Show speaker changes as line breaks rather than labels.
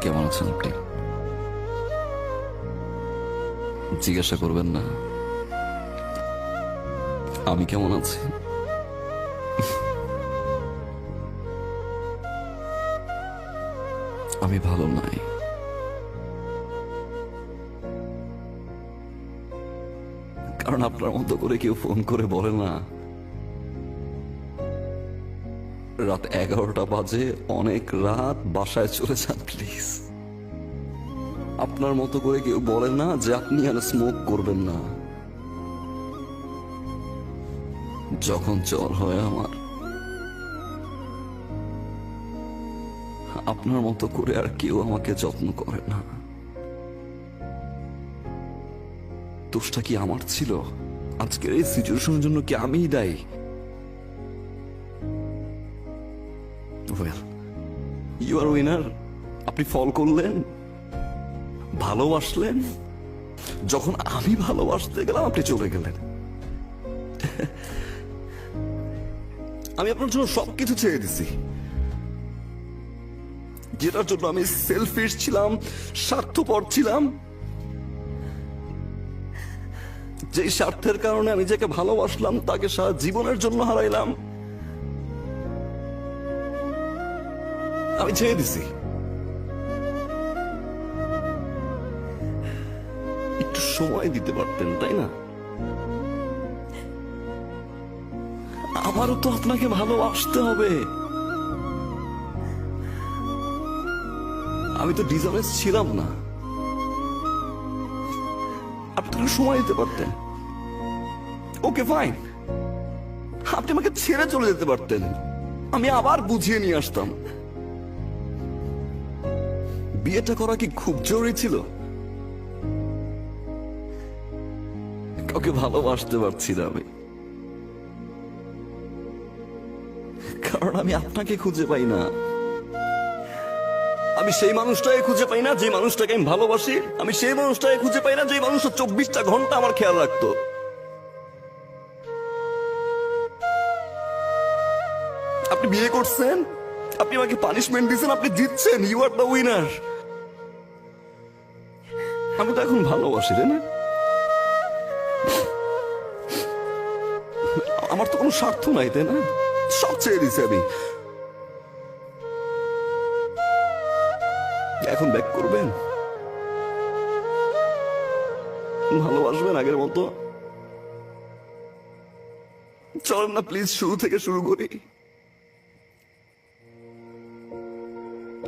কেমন আছেন আপনি? জিজ্ঞাসা করবেন না আমি কেমন আছি? আমি ভালো নাই। কারণ আপনার মতো করে কেউ ফোন করে বলে না রাত 11টা বাজে, অনেক রাত, বাসায় চলে যান প্লিজ। আপনার মতো করে কেউ বলে না যে আপনি আর স্মোক করবেন না। যখন জ্বর হয় আমার, আপনার মতো করে আর কেউ আমাকে যত্ন করে না। দোষটা কি আমার ছিল? আজকের এই সিচুয়েশনের জন্য কি আমিই দায়ী? Well, you are winner. আপনি ফল করলেন, ভালোবাসলেন। যখন আমি ভালোবাসতে গেলাম আপনি চলে গেলেন। আমি আপনার জন্য সবকিছু ছেড়ে দিছি, যেটার জন্য আমি সেলফিশ ছিলাম, স্বার্থপর ছিলাম, যে স্বার্থের কারণে আমি যাকে ভালোবাসলাম তাকে সারা জীবনের জন্য হারাইলাম। আমি ছেড়ে দিছি। একটু সময় দিতে পারতেন, তাই না? আমারও তো আপনাকে ভালোবাসতে হবে। আমি তো ডিসঅনেস্ট ছিলাম না। আপনি তো সময় দিতে পারতেন। ওকে ফাইন, আপনি আমাকে ছেড়ে চলে যেতে পারতেন, আমি আবার বুঝিয়ে নিয়ে আসতাম। বিয়েটা করা কি খুব জরুরি ছিল? কাউকে ভালোবাসতে পারছি না আমি, কারণ আমি আপনাকে খুঁজে পাই না। আমি সেই মানুষটাকে খুঁজে পাই না যে মানুষটাকে আমি ভালোবাসি। আমি সেই মানুষটাকে খুঁজে পাই না যে মানুষটা 24টা ঘন্টা আমার খেয়াল রাখতো। আপনি বিয়ে করছেন, আপনি আমাকে পানিশমেন্ট দিচ্ছেন, আপনি জিতছেন, ইউ আর দ্য উইনার। আমি তো এখন ভালোবাসি, তাই না? আমার তো কোনো স্বার্থ নাই, তাই না? সব ছেড়ে দিছি আমি। এখন ব্যাক করবেন, ভালোবাসবেন আগের মতো? চলেন না প্লিজ, শুরু থেকে শুরু করি।